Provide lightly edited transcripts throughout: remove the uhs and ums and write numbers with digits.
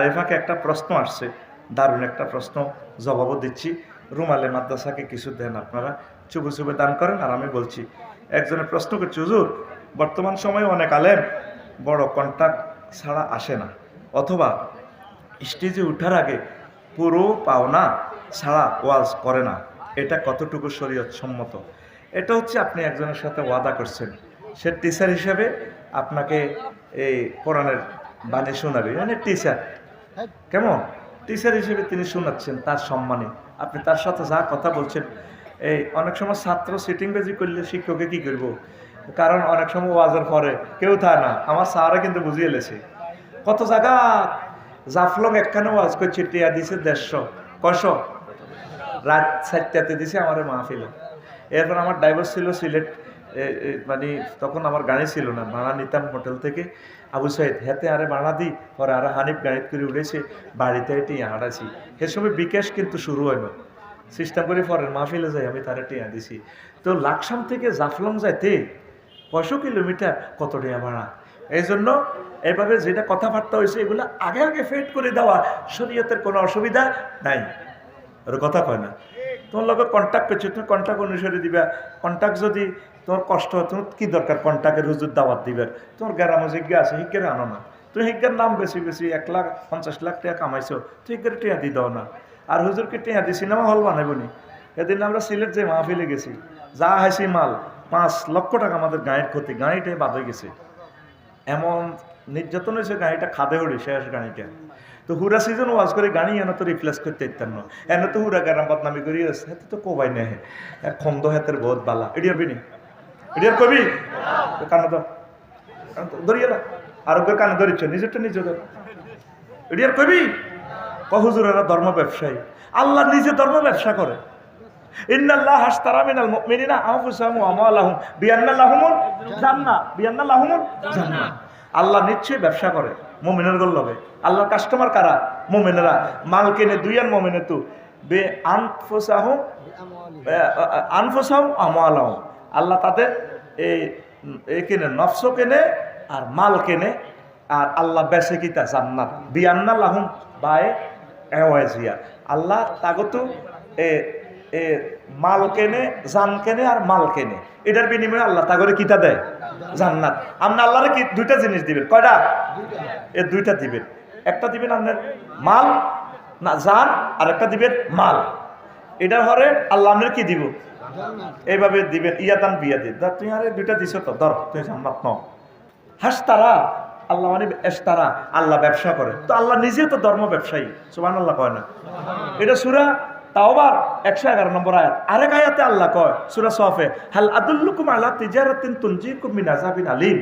এই ফাঁকে একটা প্রশ্ন আসছে, দারুণ একটা প্রশ্ন, জবাবও দিচ্ছি। রুমালে মাদ্রাসাকে কিছু দেন আপনারা, চুপে চুপে দান করেন। আর আমি বলছি, একজনে প্রশ্ন করছে, হুজুর বর্তমান সময়ে অনেক আলেম বড় কন্ট্রাক্ট ছাড়া আসে না, অথবা স্টেজে ওঠার আগে পুরো পাওনা ছাড়া ওয়াজ করে না, এটা কতটুকু শরীয়ত সম্মত? এটা হচ্ছে আপনি একজনের সাথে ওয়াদা করছেন, সে টিচার হিসেবে আপনাকে এই কোরআনের বাণী শোনাবে, মানে টিচার, কেমন টিচার হিসেবে তিনি শোনাচ্ছেন, তার সম্মানে আপনি তার সাথে যা কথা বলছেন। এই অনেক সময় ছাত্র সিটিংবাজি করলে শিক্ষকে কি করব, কারণ অনেক সময় ওয়াজের পরে কেউ থাকে না, আমার স্যারে কিন্তু বুঝিয়ে লেছে কত জায়গা জাফলং একখানে ওয়াজ করছে, টিয়া দিছে 150 কয়শো, রাত 4টাতে দিছে আমার মাহফিলে। এরপর আমার ড্রাইভার ছিল সিলেট, মানে তখন আমার গাড়ি ছিল না, ভাড়া নিতাম হোটেল থেকে, আবু সাইদ হেতে আরে ভাড়া দিই, পরে আরে হানিফ গাড়ি করে উঠেছে, বাড়িতে টিয়া হাঁটাছি। সে সময় বিকাশ কিন্তু শুরু হয় না, সিস্টেম করে পরের মাহফিলে যাই আমি তারা টিয়া দিছি। তো লাকসাম থেকে জাফলং যাইতে 500 কিলোমিটার, কত টিয়া ভাড়া। এই জন্য এইভাবে যেটা কথাবার্তা হয়েছে এগুলো আগে আগে ফেড করে দেওয়া শরীয়তের কোনো অসুবিধা নাই। ওর কথা কয় না, তোমার লোক কন্ট্যাক্ট করছে, তুমি কন্ট্যাক্ট অনুসারে দিবা। কন্ট্যাক্ট যদি তোমার কষ্ট হয়, তোমার কী দরকার কন্ট্যাক্টের হুজুর দাওয়াত দিবে? তোমার গ্রামে জিজ্ঞা আছে, হিজ্ঞের আনো না। তুমি হিজ্ঞের নাম বেশি বেশি 1,50,00,000 টাকা কামাইছো, তুই হিজ্ঞের টিয়া দি দাও না। আর হুজুরকে টিয়া দি সিনেমা হল বানাইব নি? এদিন আমরা সিলেট যে মাহফিলে গেছি, যা হাসি মাল, 5 লক্ষ টাকা আমাদের গাড়ির ক্ষতি, গাড়িটাই বাদ হয়ে গেছে। এমন নির্যাতন হয়েছে, গাড়িটা খাদে উড়ে শেষ গাড়িটা। তো হুরা সিজন ওয়াজ করে গাড়ি এনে তো রিপ্লেস করতে ইত্যান্ন, এনে তো হুরা গারাম বদনামি করি আছে, হাতে তো কোবাই নেই খন্দ হাতের বহুত বালা। এডিয়ার বিনি এডিয়ার কবি কানে তো ধরিয়ে না, আরোগ্যের কানে ধরিচ্ছ, নিজেরটা নিজে ধর। এডিয়ার কবি হুজুরেরা ধর্ম ব্যবসায়ী, আল্লাহ নিজে ধর্ম ব্যবসা করে। ইন্নাল্লাহ আশতারা মিনাল মুমিনিনা আনফুসাহুম ওয়া আমওয়ালাহুম বিআন্না লাহুমুল জান্নাহ, বিআন্না লাহুমুল জান্নাহ। আল্লাহ নিশ্চয়ই ব্যবসা করে মুমিনের লগে। আল্লাহর কাস্টমার কারা? মুমিনেরা। মাল কেনে দুইয়ান মুমিনে তো বে আনফুসাহুম আমওয়ালাহুম, আল্লাহ তাদের এই কেনে, নফস কেনে আর মাল কেনে, আর আল্লাহ বেচে কিতা জান্নাত। বিআন্না লাহুম বাই এওয়াজিয়া, আল্লাহ তাগতো মাল কেনে, জান কেনে আর মাল কেনে, এটার বিনিময়ে আল্লাহ তাগরে কিতা দেয়? জান্নাত। আপনি আল্লাহরে কি দুইটা জিনিস দিবেন? কয়টা? এ দুইটা দিবেন। একটা দিবেন আপনার মাল না জান, আর একটা দিবেন মাল। এটার হরে আল্লাহ আপনার কি দিব? এইভাবে দিবেন, ইয়াতান বিয়া দিন। তুই আরে দুইটা দিছ তো, ধর তুই জান্নাত ন। হাসতারা আল্লাহ মানে এস্তারা, আল্লাহ ব্যবসা করে। তো আল্লাহ নিজে তো ধর্ম ব্যবসায়ী, সুবহানাল্লাহ কয় না? এটা সূরা তাওবার 111 নম্বর আয়াত। আরেক আয়াতে আল্লাহ কয় সূরা সফে, হাল আদুল্লুকুম আলা তিজারাতিন তুনজিকুম মিন আযাবিন আলীম।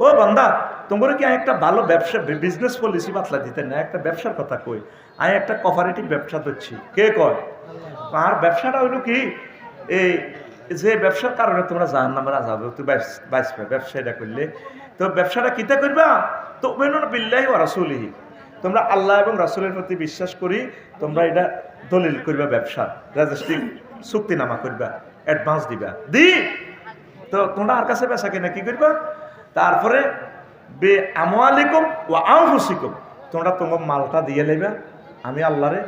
ও বান্দা, তোমরা কি একটা ভালো ব্যবসা বিজনেস পলিসি বাতলা দিতে না? একটা ব্যবসার কথা কই, আমি একটা কোঅপারেটিভ ব্যবসা দিচ্ছি। কে কয়? আর ব্যবসাটা হইল কি, এই যে ব্যবসার কারণে তোমরা জাহান্নামের আযাব তুই বাঁচবে ব্যবসাটা করলে। তো ব্যবসাটা কিতা করবা? তুমিনুনা বিল্লাহি ওয়া রাসূলিহি, তোমরা আল্লাহ এবং রাসূলের প্রতি বিশ্বাস করি, তোমরা এটা দলিল করবা, ব্যবসা রেজিস্ট্রি চুক্তিনামা করবা, অ্যাডভান্স দিবা, তো তোমরা আর কাছে বেচা কিনা কি করবা? তারপরে বে আমওয়ালিকুম ওয়া আনফুসিকুম, তোমরা তোমার মালটা দিয়ে লইবা আমি আল্লাহরে,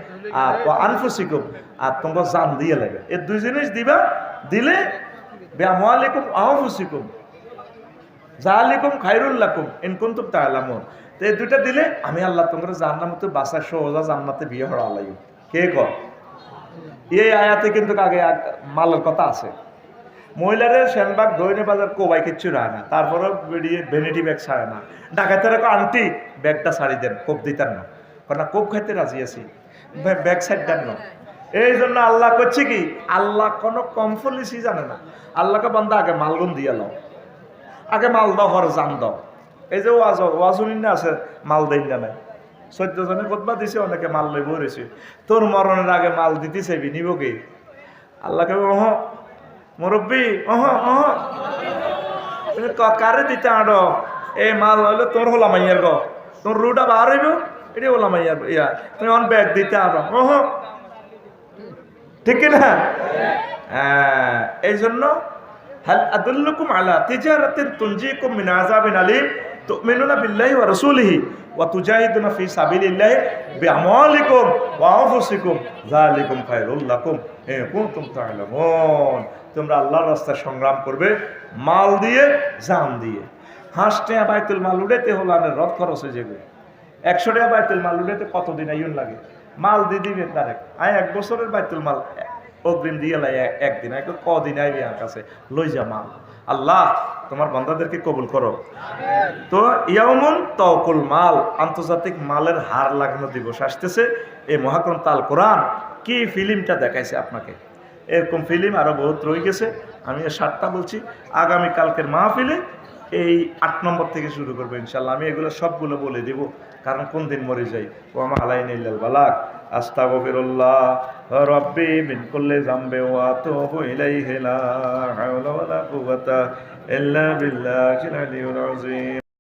আর ওয়া আনফুসিকুম, আর তোমরা জান দিয়ে লইবা। এই দুই জিনিস দিবা, দিলে বে আমওয়ালিকুম ওয়া আনফুসিকুম যালিকুম খায়রুল লাকুম ইন কুনতুম তা'লামুন। তো এই দুইটা দিলে আমি আল্লাহ তোমরা জান্নাত তো বাসা সোজা জান্নাতে বিয়ে হওয়া আল্লাহ। কে কয়? এই আয়াতে কিন্তু আগে মালের কথা আছে। মহিলাদের শ্যানবাগ দৈনে বাজার কোবাই কিচ্ছু রায় না, তারপরে বেরিয়ে ভ্যানিটি ব্যাগ ছাড়ে না। ডাকাতেরা আন্টি ব্যাগটা ছাড়ি দেন, কোপ দিতেন না, কারণ কোপ খাইতে রাজি আছি, ব্যাগ সাইড দেন না। এই জন্য আল্লাহ করছে কি, আল্লাহ কোনো কম পলিসি জানে না। আল্লাহকে বান্দা আগে মালগুন দিয়ে লাও, আগে মাল দাও, হর জান দাও। এই যে ওয়াজুলিন আছে, মাল দেন না নাই, 14 জনে খোদবা দিছে, অনেকে মাল লইব রয়েছে। তোর মরণের আগে মাল দিতে চাইবি, নিব কে? আল্লাহকে ওহ মুরব্বী, তুমি কারে দিতে আড়ো? এই মাল হইলে তোর হলা মাইয়ার গো, তোর রুটা বার হইব, এটি হলা মাইয়ার ইয়া, তুমি অন ব্যাগ দিতে আড়ো। ঠিক না? হ্যাঁ, এই জন্য হাল আদুল্লুকুম আলা তিজারাতিন তুনজিকুম মিন আযাবিন আলীম তুমিনুনা বিল্লাহি ওয়া রাসূলিহি ওয়া তুজাহিদুনা ফি সাবিলিল্লাহি বিআমওয়ালিকুম ওয়া আনফুসিকুম যালিকুম খায়রুল লাকুম ইন কুনতুম তা'লামুন। তোমরা আল্লাহর রাস্তায় সংগ্রাম করবে মাল দিয়ে, জান দিয়ে। হাঁসটা বাইতুল মাল উড়াইতে হলো আনের রথ খরচ হয়ে যাবে। 100 টাকা বাইতুল মাল উড়াইতে কতদিন আইন লাগে? মাল দিয়ে দিবে ডাইরেক্ট। আয় 1 বছরের বাইতুল মাল অগ্রিম দিয়ে লাই একদিন, কদিন আইবি আমার কাছে লই যা মাল। আল্লাহ তোমার বান্দাদেরকে কবুল করো। তো ইয়াউমুন তাওকুল মাল, আন্তর্জাতিক মালের হার লাগানো দিবস আসতেছে। এই মহাগ্রন্থ আল কোরআন কি ফিল্মটা দেখাইছে আপনাকে, এরকম ফিল্ম আরো বহুত রয়ে গেছে। আমি 7টা বলছি, আগামী কালকের মাহফিলে এই 8 নম্বর থেকে শুরু করবো ইনশাল্লাহ। আমি এগুলো সবগুলো বলে দিব, কারণ কোন দিন মরে যাই। ওয়া আলাইনা ইল্লাল বালাগ, আস্তাগফিরুল্লাহ রাব্বি মিন কুল্লি যামবি ওয়া আতুবু ইলাইহি লা হাওলা ওয়ালা কুওয়াতা ইল্লা বিল্লাহিল আলিয়্যিল আযীম।